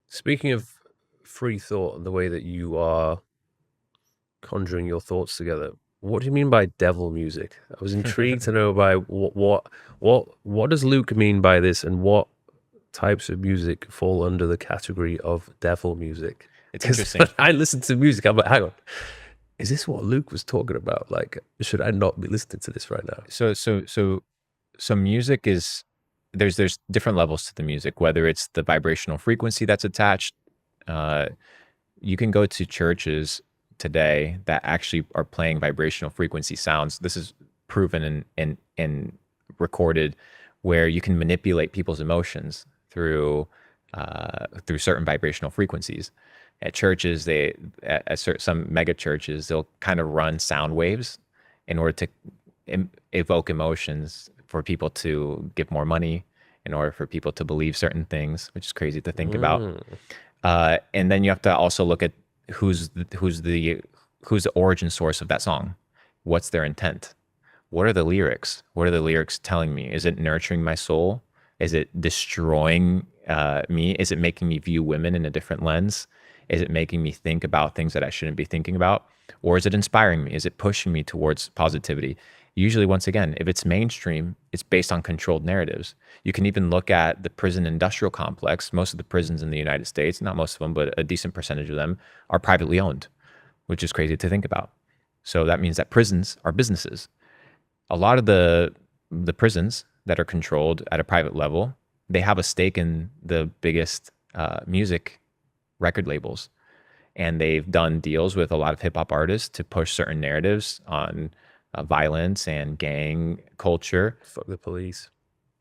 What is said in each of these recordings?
Speaking of free thought and the way that you are conjuring your thoughts together, what do you mean by devil music? I was intrigued to know by what does Luke mean by this, and what types of music fall under the category of devil music? It's Because interesting. when I listen to music, I'm like, hang on, is this what Luke was talking about? Like, should I not be listening to this right now? So music is there's different levels to the music, whether it's the vibrational frequency that's attached. Uh, you can go to churches today that actually are playing vibrational frequency sounds. This is proven and recorded, where you can manipulate people's emotions through certain vibrational frequencies. At churches, some mega churches, they'll kind of run sound waves in order to evoke emotions for people to give more money, in order for people to believe certain things, which is crazy to think about. Mm. And then you have to also look at who's the origin source of that song. What's their intent? What are the lyrics? What are the lyrics telling me? Is it nurturing my soul? Is it destroying me? Is it making me view women in a different lens? Is it making me think about things that I shouldn't be thinking about? Or is it inspiring me? Is it pushing me towards positivity? Usually, once again, if it's mainstream, it's based on controlled narratives. You can even look at the prison industrial complex. Most of the prisons in the United States, not most of them, but a decent percentage of them, are privately owned, which is crazy to think about. So that means that prisons are businesses. A lot of the prisons that are controlled at a private level, they have a stake in the biggest music record labels, and they've done deals with a lot of hip hop artists to push certain narratives on violence and gang culture Fuck the police.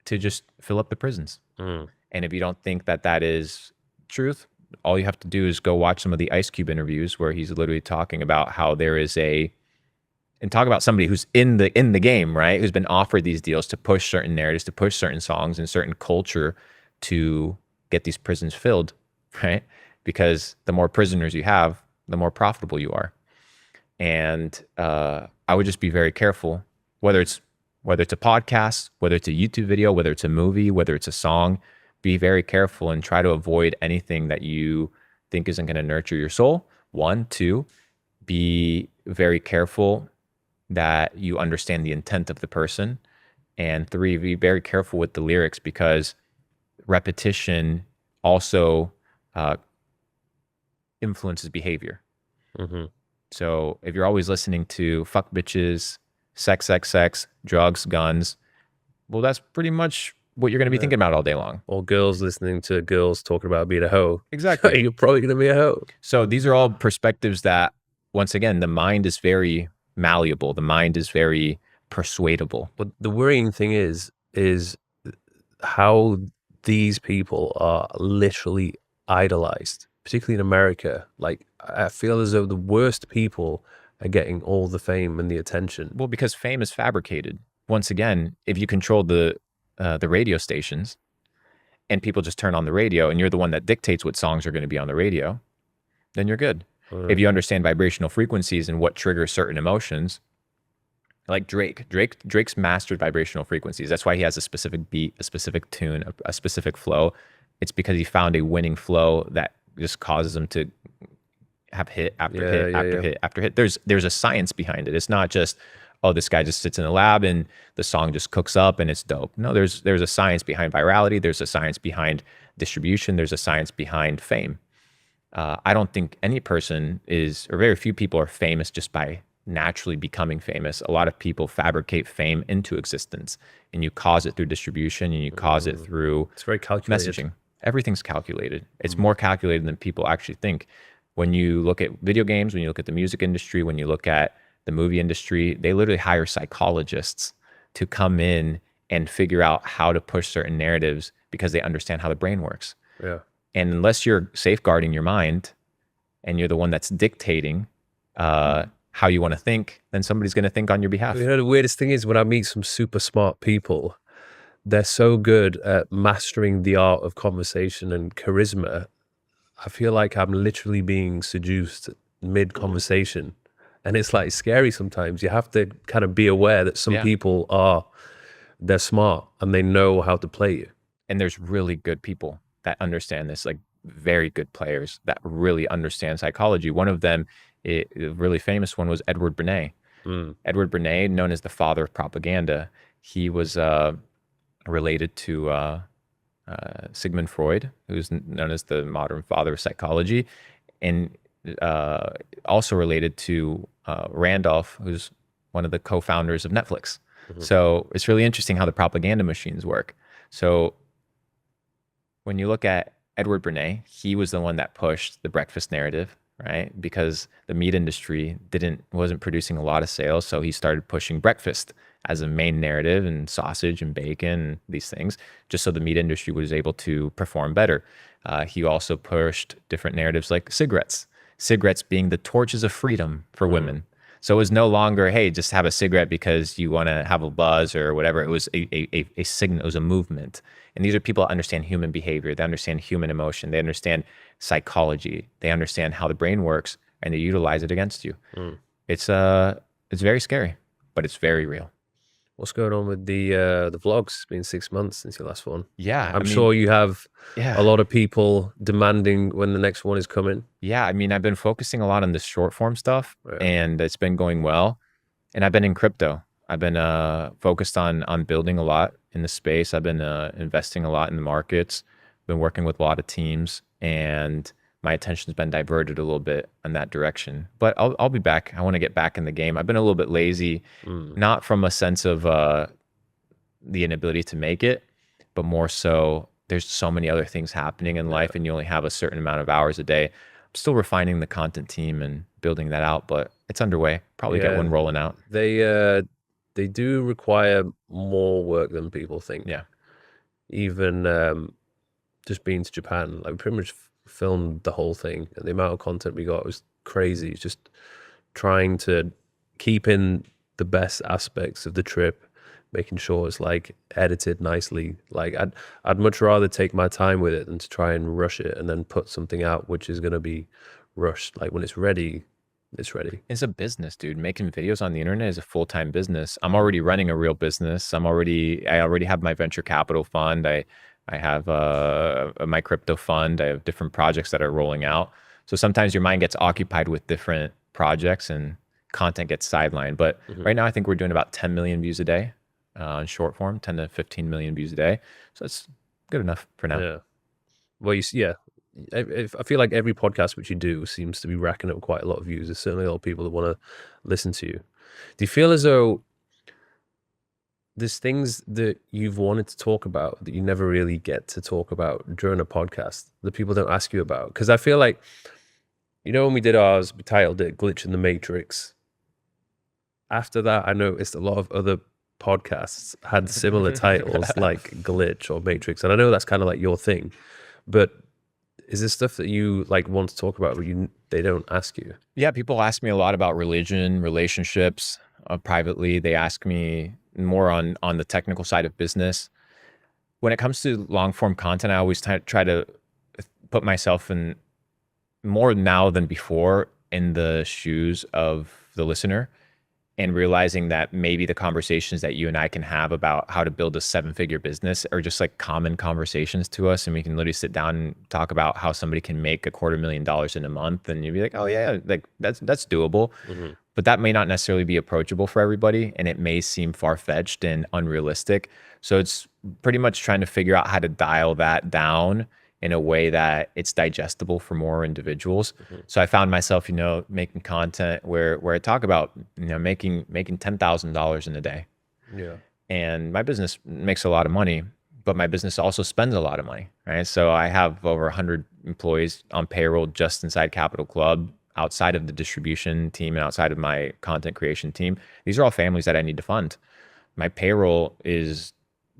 to just fill up the prisons. Mm. And if you don't think that that is truth, all you have to do is go watch some of the Ice Cube interviews, where he's literally talking about how there is and talk about somebody who's in the game, right? Who's been offered these deals to push certain narratives, to push certain songs and certain culture to get these prisons filled, right? Because the more prisoners you have, the more profitable you are. And I would just be very careful, whether it's a podcast, whether it's a YouTube video, whether it's a movie, whether it's a song. Be very careful and try to avoid anything that you think isn't going to nurture your soul. One, two, be very careful that you understand the intent of the person. And three, be very careful with the lyrics, because repetition also influences behavior. Mm-hmm. So if you're always listening to fuck bitches, sex, drugs, guns, well, that's pretty much what you're going to be Yeah. thinking about all day long. Or girls listening to girls talking about being a hoe. Exactly. You're probably going to be a hoe. So these are all perspectives that, once again, the mind is very malleable. The mind is very persuadable. But the worrying thing is how these people are literally idolized, particularly in America. Like, I feel as though the worst people are getting all the fame and the attention. Well, because fame is fabricated. Once again, if you control the radio stations and people just turn on the radio and you're the one that dictates what songs are going to be on the radio, then you're good. If you understand vibrational frequencies and what triggers certain emotions, like Drake's mastered vibrational frequencies. That's why he has a specific beat, a specific tune, a specific flow. It's because he found a winning flow that just causes him to have hit after hit after hit after hit. There's a science behind it. It's not just, oh, this guy just sits in a lab and the song just cooks up and it's dope. No, there's a science behind virality. There's a science behind distribution. There's a science behind fame. I don't think any person or very few people are famous just by naturally becoming famous. A lot of people fabricate fame into existence, and you cause it through distribution, and you cause it through It's very calculated. messaging. Everything's calculated. It's more calculated than people actually think. When you look at video games, when you look at the music industry, when you look at the movie industry, they literally hire psychologists to come in and figure out how to push certain narratives, because they understand how the brain works. Yeah. And unless you're safeguarding your mind and you're the one that's dictating how you want to think, then somebody's going to think on your behalf. You know, the weirdest thing is, when I meet some super smart people, they're so good at mastering the art of conversation and charisma. I feel like I'm literally being seduced mid-conversation. And it's like scary sometimes. You have to kind of be aware that some people they're smart and they know how to play you. And there's really good people that understand this. Like, very good players that really understand psychology. One of them, a really famous one, was Edward Bernays. Mm. Edward Bernays, known as the father of propaganda, he was related to Sigmund Freud, who's known as the modern father of psychology, and also related to Randolph, who's one of the co-founders of Netflix. Mhm. So it's really interesting how the propaganda machines work. So when you look at Edward Bernays, he was the one that pushed the breakfast narrative, right? Because the meat industry wasn't producing a lot of sales, so he started pushing breakfast as a main narrative, and sausage and bacon and these things, just so the meat industry was able to perform better. He also pushed different narratives like cigarettes being the torches of freedom for women. So it was no longer, hey, just have a cigarette because you want to have a buzz or whatever. It was a signal, it was a movement. And these are people that understand human behavior. They understand human emotion. They understand psychology. They understand how the brain works, and they utilize it against you. It's very scary, but it's very real. What's going on with the vlogs? It's been 6 months since your last one. Yeah. I'm sure you have Yeah. a lot of people demanding when the next one is coming. Yeah, I mean, I've been focusing a lot on this short form stuff, Yeah. and it's been going well. And I've been in crypto. I've been focused on building a lot in the space. I've been investing a lot in the markets. Been working with a lot of teams, and my attention's been diverted a little bit in that direction. But I'll be back. I want to get back in the game. I've been a little bit lazy, not from a sense of the inability to make it, but more so there's so many other things happening in life, and you only have a certain amount of hours a day. I'm still refining the content team and building that out, but it's underway. Probably get one rolling out. They do require more work than people think. Yeah. Even just being to Japan, like we pretty much filmed the whole thing, and the amount of content we got was crazy. It's just trying to keep in the best aspects of the trip, making sure it's like edited nicely. Like I'd much rather take my time with it than to try and rush it and then put something out which is going to be rushed. Like when it's ready, it's ready. It's a business, dude. Making videos on the internet is a full-time business. I'm already running a real business. I already have my venture capital fund. I have my crypto fund. I have different projects that are rolling out. So sometimes your mind gets occupied with different projects and content gets sidelined. But right now I think we're doing about 10 million views a day on short form, 10 to 15 million views a day. So it's good enough for now. Yeah. Well, I feel like every podcast which you do seems to be racking up quite a lot of views. There's certainly a lot of people that want to listen to you. Do you feel as though there's things that you've wanted to talk about that you never really get to talk about during a podcast that people don't ask you about? Because I feel like, when we did ours, we titled it Glitch in the Matrix. After that, I noticed a lot of other podcasts had similar titles like Glitch or Matrix. And I know that's kind of like your thing, but is this stuff that you like want to talk about, but they don't ask you? Yeah, people ask me a lot about religion, relationships. Privately, they ask me more on the technical side of business. When it comes to long form content, I always try to put myself in, more now than before, in the shoes of the listener, and realizing that maybe the conversations that you and I can have about how to build a 7-figure business are just like common conversations to us. And we can literally sit down and talk about how somebody can make $250,000 in a month. And you'd be like, oh yeah, like that's doable. But that may not necessarily be approachable for everybody. And it may seem far-fetched and unrealistic. So it's pretty much trying to figure out how to dial that down in a way that it's digestible for more individuals. So I found myself, making content where I talk about, making $10,000 in a day. Yeah. And my business makes a lot of money, but my business also spends a lot of money, right? So I have over 100 employees on payroll just inside Capital Club, outside of the distribution team and outside of my content creation team. These are all families that I need to fund. My payroll is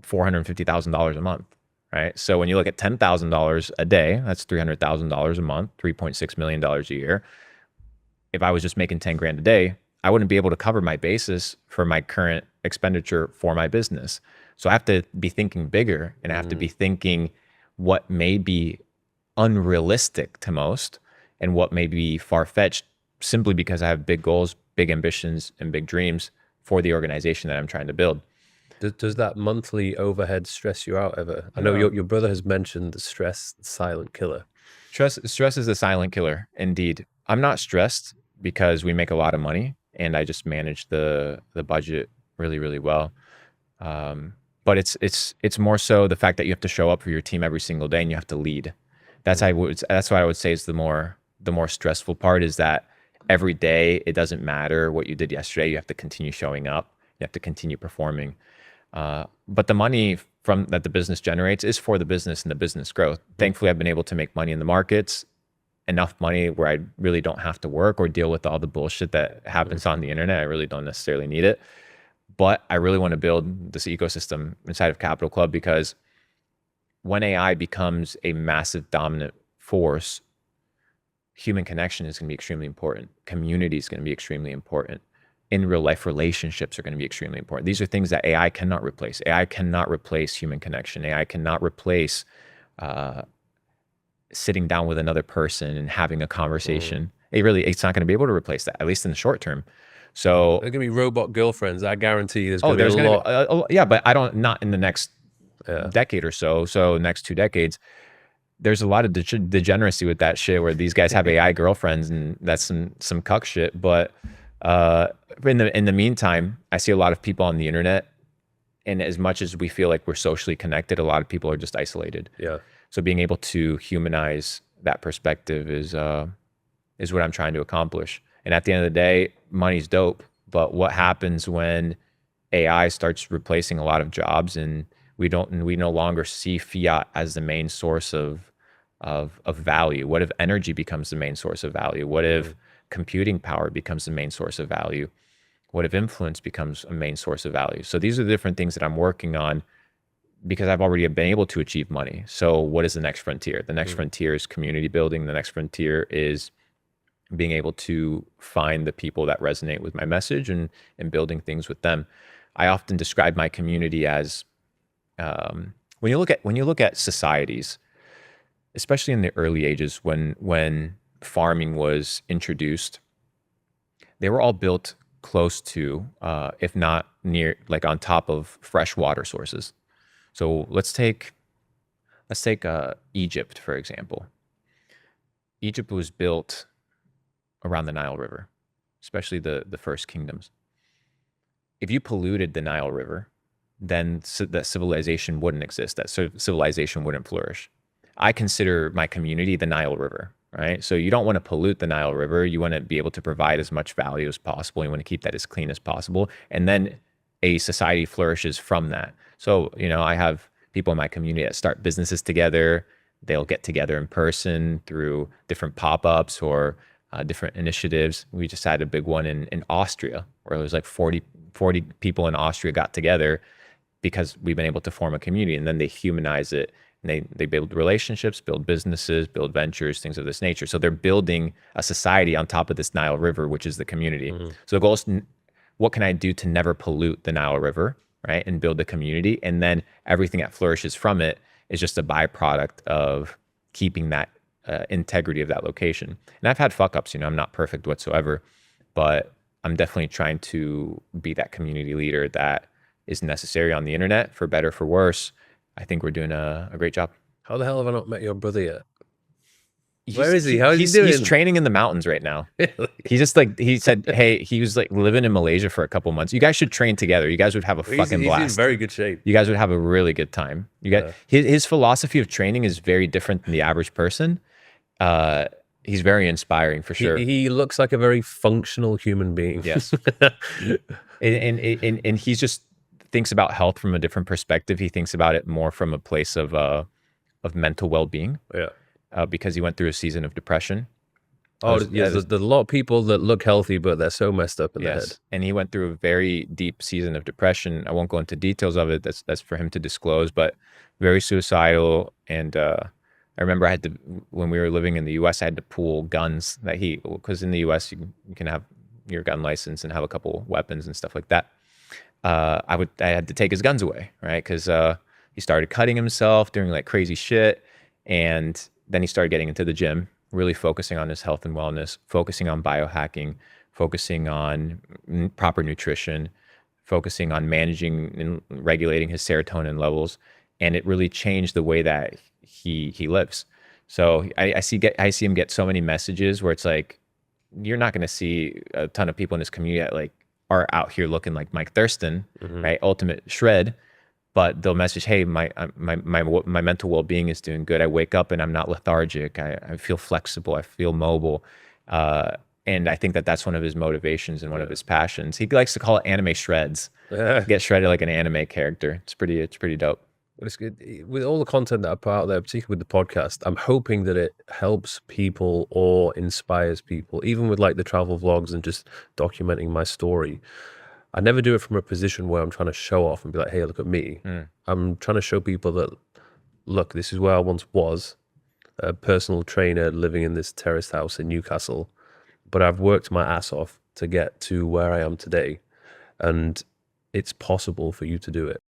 $450,000 a month. Right. So when you look at $10,000 a day, that's $300,000 a month, $3.6 million a year. If I was just making 10 grand a day, I wouldn't be able to cover my basis for my current expenditure for my business. So I have to be thinking bigger, and I have to be thinking what may be unrealistic to most and what may be far-fetched, simply because I have big goals, big ambitions, and big dreams for the organization that I'm trying to build. Does that monthly overhead stress you out ever? I know your brother has mentioned the stress silent killer. Stress is a silent killer, indeed. I'm not stressed because we make a lot of money and I just manage the budget really, really well. But it's more so the fact that you have to show up for your team every single day and you have to lead. That's that's what I would say is the more stressful part, is that every day it doesn't matter what you did yesterday. You have to continue showing up. You have to continue performing. But the money from that the business generates is for the business and the business growth. Thankfully, I've been able to make money in the markets, enough money where I really don't have to work or deal with all the bullshit that happens on the internet. I really don't necessarily need it. But I really want to build this ecosystem inside of Capital Club, because when AI becomes a massive dominant force, human connection is going to be extremely important. Community is going to be extremely important. In real life, relationships are going to be extremely important. These are things that AI cannot replace. AI cannot replace human connection. AI cannot replace sitting down with another person and having a conversation. It's not going to be able to replace that, at least in the short term. So They're gonna be robot girlfriends. I guarantee there's oh, gonna be there's a going to lot. be, yeah, but not in the next decade or so. So next 2 decades, there's a lot of degeneracy with that shit where these guys have AI girlfriends, and that's some cuck shit. But in the meantime, I see a lot of people on the internet, and as much as we feel like we're socially connected, a lot of people are just isolated. Yeah. So being able to humanize that perspective is what I'm trying to accomplish. And at the end of the day, money's dope, but what happens when AI starts replacing a lot of jobs and we no longer see fiat as the main source of value? What if energy becomes the main source of value? What if computing power becomes the main source of value? What if influence becomes a main source of value? So these are the different things that I'm working on, because I've already been able to achieve money. So what is the next frontier? The next frontier is community building. The next frontier is being able to find the people that resonate with my message and building things with them. I often describe my community as when you look at societies, especially in the early ages when farming was introduced, they were all built close to, if not near, like on top of fresh water sources. So let's take Egypt, for example. Egypt was built around the Nile River, especially the first kingdoms. If you polluted the Nile River, then that civilization wouldn't exist. That civilization wouldn't flourish. I consider my community the Nile River, right? So you don't want to pollute the Nile River. You want to be able to provide as much value as possible. You want to keep that as clean as possible. And then a society flourishes from that. So, I have people in my community that start businesses together. They'll get together in person through different pop-ups or different initiatives. We just had a big one in Austria, where it was like 40 people in Austria got together because we've been able to form a community, and then they humanize it. And they build relationships, build businesses, build ventures, things of this nature. So they're building a society on top of this Nile River, which is the community. So the goal is, what can I do to never pollute the Nile River, right? And build a community. And then everything that flourishes from it is just a byproduct of keeping that integrity of that location. And I've had fuck ups, I'm not perfect whatsoever, but I'm definitely trying to be that community leader that is necessary on the internet, for better, for worse. I think we're doing a great job. How the hell have I not met your brother yet? Where is he? How is he He's doing? training in the mountains right now. Really? He said, hey, he was like living in Malaysia for a couple months. You guys should train together. You guys would have a fucking blast. He's in very good shape. You guys would have a really good time. His philosophy of training is very different than the average person. He's very inspiring for sure. He looks like a very functional human being. Yes. and he's just thinks about health from a different perspective. He thinks about it more from a place of mental well-being. Yeah. Because he went through a season of depression. Oh, yeah. There's a lot of people that look healthy, but they're so messed up in the head. And he went through a very deep season of depression. I won't go into details of it. That's for him to disclose, but very suicidal. And I remember when we were living in the US, I had to pool guns because in the US, you can have your gun license and have a couple weapons and stuff like that. I had to take his guns away, right? Because he started cutting himself, doing like crazy shit. And then he started getting into the gym, really focusing on his health and wellness, focusing on biohacking, focusing on proper nutrition, focusing on managing and regulating his serotonin levels. And it really changed the way that he lives. So I see him get so many messages where it's like, you're not going to see a ton of people in this community that like are out here looking like Mike Thurston, right? Ultimate shred, but they'll message, hey, my mental well-being is doing good. I wake up and I'm not lethargic. I feel flexible. I feel mobile. And I think that that's one of his motivations and one of his passions. He likes to call it anime shreds. Yeah. Get shredded like an anime character. It's pretty dope. But it's good with all the content that I put out there, particularly with the podcast. I'm hoping that it helps people or inspires people, even with like the travel vlogs and just documenting my story. I never do it from a position where I'm trying to show off and be like, hey, look at me. I'm trying to show people that, look, this is where I once was, a personal trainer living in this terraced house in Newcastle. But I've worked my ass off to get to where I am today. And it's possible for you to do it.